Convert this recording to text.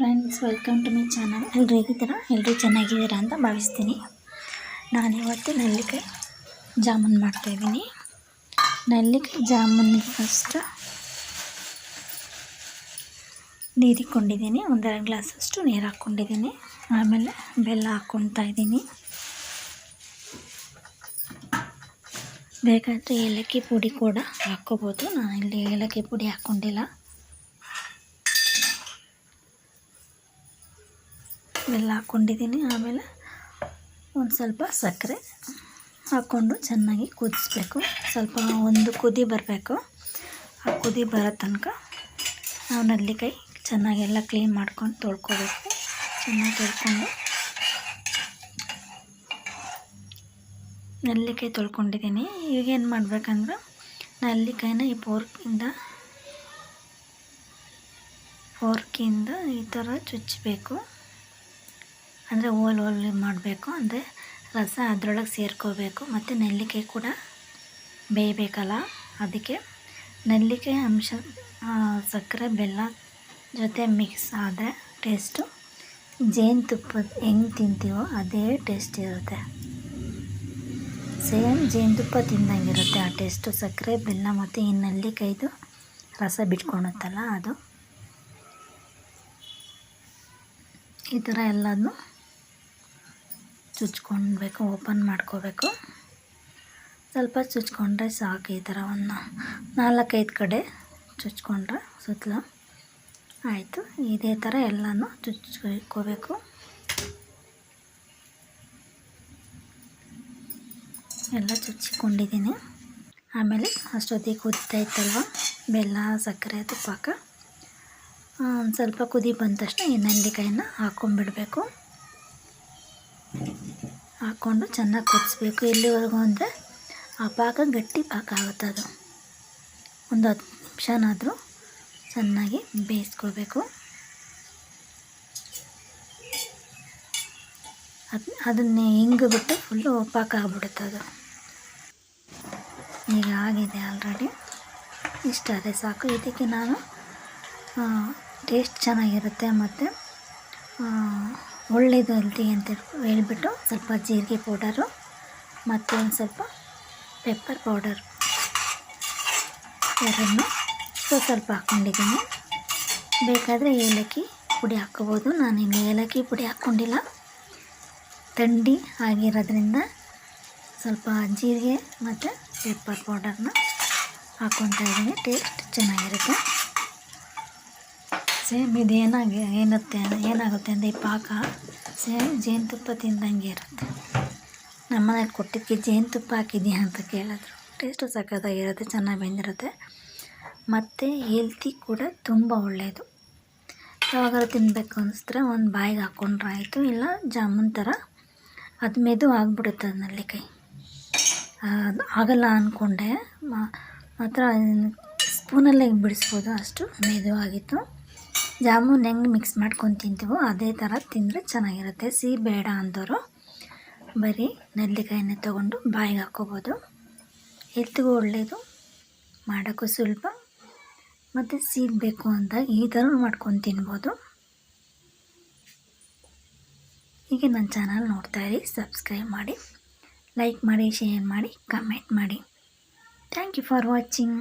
Friends, welcome to my channel. ಎಲ್ಲರೂ ಹೇಗಿದ್ದೀರಾ? ಎಲ್ಲರೂ ಚೆನ್ನಾಗಿದ್ದೀರಾ ಅಂತ ಭಾವಿಸ್ತೀನಿ. ನಾನಿವತ್ತು ನೆಲ್ಲಿಕಾಯಿ ಜಾಮೂನ್ ಮಾಡ್ತಾಯಿದ್ದೀನಿ. ನೆಲ್ಲಿಕಾಯಿ ಜಾಮೂನಿಗೆ ಫಸ್ಟ್ ನೀರು ಇಟ್ಕೊಂಡಿದ್ದೀನಿ. 1.5 ಗ್ಲಾಸಷ್ಟು ನೀರು ಹಾಕ್ಕೊಂಡಿದ್ದೀನಿ. ಆಮೇಲೆ ಬೆಲ್ಲ ಹಾಕ್ಕೊತಾ ಇದ್ದೀನಿ. ಬೇಕಾದರೆ ಏಲಕ್ಕಿ ಪುಡಿ ಕೂಡ ಹಾಕ್ಕೋಬೋದು. ನಾನಿಲ್ಲಿ ಏಲಕ್ಕಿ ಪುಡಿ ಹಾಕ್ಕೊಂಡಿಲ್ಲ. ಬೆಲ್ಲ ಹಾಕ್ಕೊಂಡಿದ್ದೀನಿ. ಆಮೇಲೆ ಒಂದು ಸ್ವಲ್ಪ ಸಕ್ಕರೆ ಹಾಕ್ಕೊಂಡು ಚೆನ್ನಾಗಿ ಕುದಿಸ್ಬೇಕು. ಸ್ವಲ್ಪ ಒಂದು ಕುದಿ ಬರಬೇಕು. ಆ ಕುದಿ ಬರೋ ತನಕ ನಾವು ನೆಲ್ಲಿಕಾಯಿ ಚೆನ್ನಾಗೆಲ್ಲ ಕ್ಲೀನ್ ಮಾಡ್ಕೊಂಡು ತೊಳ್ಕೊಬೇಕು. ಚೆನ್ನಾಗಿ ತೊಳ್ಕೊಂಡು ನೆಲ್ಲಿಕಾಯಿ ತೊಳ್ಕೊಂಡಿದ್ದೀನಿ. ಈಗೇನು ಮಾಡಬೇಕಂದ್ರೆ ನೆಲ್ಲಿಕಾಯಿನ ಈ ಫೋರ್ಕಿಂದ ಈ ಥರ ಚುಚ್ಚಬೇಕು. ಅಂದರೆ ಓಲ್ ಮಾಡಬೇಕು. ಅಂದರೆ ರಸ ಅದರೊಳಗೆ ಸೇರ್ಕೋಬೇಕು. ಮತ್ತು ನೆಲ್ಲಿಕಾಯಿ ಕೂಡ ಬೇಯಬೇಕಲ್ಲ, ಅದಕ್ಕೆ ನೆಲ್ಲಿಕಾಯಿ ಅಂಶ ಸಕ್ಕರೆ ಬೆಲ್ಲ ಜೊತೆ ಮಿಕ್ಸ್ ಆದರೆ ಟೇಸ್ಟು ಜೇನುತುಪ್ಪದ ಹೆಂಗೆ ತಿಂತೀವೋ ಅದೇ ಟೇಸ್ಟ್ ಇರುತ್ತೆ. ಸೇಮ್ ಜೇನುತುಪ್ಪ ತಿಂದಂಗಿರುತ್ತೆ ಆ ಟೇಸ್ಟು. ಸಕ್ಕರೆ ಬೆಲ್ಲ ಮತ್ತು ಈ ನೆಲ್ಲಿಕಾಯ್ದು ರಸ ಬಿಟ್ಕೊಳುತ್ತಲ್ಲ ಅದು. ಈ ಥರ ಎಲ್ಲದನ್ನು ಚುಚ್ಕೊಳ್ಬೇಕು, ಓಪನ್ ಮಾಡ್ಕೋಬೇಕು. ಸ್ವಲ್ಪ ಚುಚ್ಕೊಂಡ್ರೆ ಸಾಕು. ಈ ಥರ ಒಂದು 4-5 ಕಡೆ ಚುಚ್ಕೊಂಡ್ರೆ ಸುತ್ತಲೂ ಆಯಿತು. ಇದೇ ಥರ ಎಲ್ಲನೂ ಚುಚ್ಕೋಬೇಕು. ಎಲ್ಲ ಚುಚ್ಚಿಕೊಂಡಿದ್ದೀನಿ. ಆಮೇಲೆ ಅಷ್ಟೊತ್ತಿಗೆ ಕುದಿತಾ ಇತ್ತಲ್ವ ಬೆಲ್ಲ ಸಕ್ಕರೆ ತುಪ್ಪಾಕ ಒಂದು ಸ್ವಲ್ಪ ಕುದಿ ಬಂದ ತಕ್ಷಣ ಈ ನೆಲ್ಲಿಕಾಯಿನ ಹಾಕ್ಕೊಂಡ್ಬಿಡಬೇಕು. ಹಾಕ್ಕೊಂಡು ಚೆನ್ನಾಗಿ ಕುದಿಸ್ಬೇಕು. ಎಲ್ಲಿವರೆಗೂ ಅಂದರೆ ಆ ಪಾಕ ಗಟ್ಟಿ ಪಾಕ ಆಗುತ್ತೆ. ಅದು ಒಂದು 10 ನಿಮಿಷನಾದರೂ ಚೆನ್ನಾಗಿ ಬೇಯಿಸ್ಕೋಬೇಕು. ಅದನ್ನೇ ಹಿಂಗೆ ಬಿಟ್ಟು ಫುಲ್ಲು ಪಾಕ ಆಗ್ಬಿಡುತ್ತೆ ಅದು. ಈಗ ಆಗಿದೆ ಆಲ್ರೆಡಿ. ಇಷ್ಟಾದರೆ ಸಾಕು. ಇದಕ್ಕೆ ನಾನು ಟೇಸ್ಟ್ ಚೆನ್ನಾಗಿರುತ್ತೆ ಮತ್ತು ಒಳ್ಳೆಯದು ಹೆಲ್ತಿ ಅಂತ ಹೇಳ್ಬಿಟ್ಟು ಸ್ವಲ್ಪ ಜೀರಿಗೆ ಪೌಡರು ಮತ್ತು ಒಂದು ಸ್ವಲ್ಪ ಪೆಪ್ಪರ್ ಪೌಡರ್ ಎರಡನ್ನೂ ಸ್ವಲ್ಪ ಹಾಕ್ಕೊಂಡಿದ್ದೀನಿ. ಬೇಕಾದರೆ ಏಲಕ್ಕಿ ಪುಡಿ ಹಾಕ್ಕೋಬೋದು. ನಾನಿಲ್ಲಿ ಏಲಕ್ಕಿ ಪುಡಿ ಹಾಕ್ಕೊಂಡಿಲ್ಲ. ಥಂಡಿ ಆಗಿರೋದ್ರಿಂದ ಸ್ವಲ್ಪ ಜೀರಿಗೆ ಮತ್ತು ಪೆಪ್ಪರ್ ಪೌಡರ್ನ ಹಾಕ್ಕೊತಾ ಇದ್ದೀನಿ. ಟೇಸ್ಟ್ ಚೆನ್ನಾಗಿರುತ್ತೆ. ಸೇಮ್ ಇದು ಏನಾಗುತ್ತೆ ಅಂದರೆ ಈ ಪಾಕ ಸೇಮ್ ಜೇನುತುಪ್ಪ ತಿಂದಂಗೆ ಇರುತ್ತೆ. ನಮ್ಮನೇಲಿ ಕೊಟ್ಟಿದ್ದಕ್ಕೆ ಜೇನುತುಪ್ಪ ಹಾಕಿದ್ದೀಯ ಅಂತ ಕೇಳಿದ್ರು. ಟೇಸ್ಟು ಸಖತ್ತಾಗಿರುತ್ತೆ, ಚೆನ್ನಾಗಿ ಬೆಂದಿರುತ್ತೆ ಮತ್ತು ಹೆಲ್ತಿ ಕೂಡ ತುಂಬ ಒಳ್ಳೆಯದು. ಯಾವಾಗಾದ್ರೂ ತಿನ್ನಬೇಕು ಅನಿಸಿದ್ರೆ ಒಂದು ಬಾಯಿಗೆ ಹಾಕ್ಕೊಂಡ್ರೆ ಆಯಿತು. ಇಲ್ಲ ಜಾಮೂನ್ ಥರ ಅದು ಮೆದು ಆಗಿಬಿಡುತ್ತೆ. ಅದು ನೆಲ್ಲಿಕಾಯಿ ಆಗಲ್ಲ ಅಂದ್ಕೊಂಡೆ, ಮಾತ್ರ ಸ್ಪೂನಲ್ಲೇ ಬಿಡಿಸ್ಬೋದು, ಅಷ್ಟು ಮೆದು ಆಗಿತ್ತು. ಜಾಮೂನ್ ಹೆಂಗೆ ಮಿಕ್ಸ್ ಮಾಡ್ಕೊಂಡು ತಿಂತೀವೋ ಅದೇ ಥರ ತಿಂದರೆ ಚೆನ್ನಾಗಿರುತ್ತೆ. ಸಿಹಿ ಬೇಡ ಅಂದವರು ಬರೀ ನೆಲ್ಲಿಕಾಯಿನೇ ತೊಗೊಂಡು ಬಾಯಿಗೆ ಹಾಕ್ಕೋಬೋದು. ಹೆಲ್ತ್ಗೂ ಒಳ್ಳೆಯದು, ಮಾಡೋಕ್ಕೂ ಸುಲಭ ಮತ್ತು ಸಿಹಿ ಬೇಕು ಅಂದಾಗ ಈ ಥರ ಮಾಡ್ಕೊಂಡು ತಿನ್ಬೋದು. ಹೀಗೆ ನನ್ನ ಚಾನಲ್ ನೋಡ್ತಾಯಿರಿ, ಸಬ್ಸ್ಕ್ರೈಬ್ ಮಾಡಿ, ಲೈಕ್ ಮಾಡಿ, ಶೇರ್ ಮಾಡಿ, ಕಮೆಂಟ್ ಮಾಡಿ. Thank you for watching.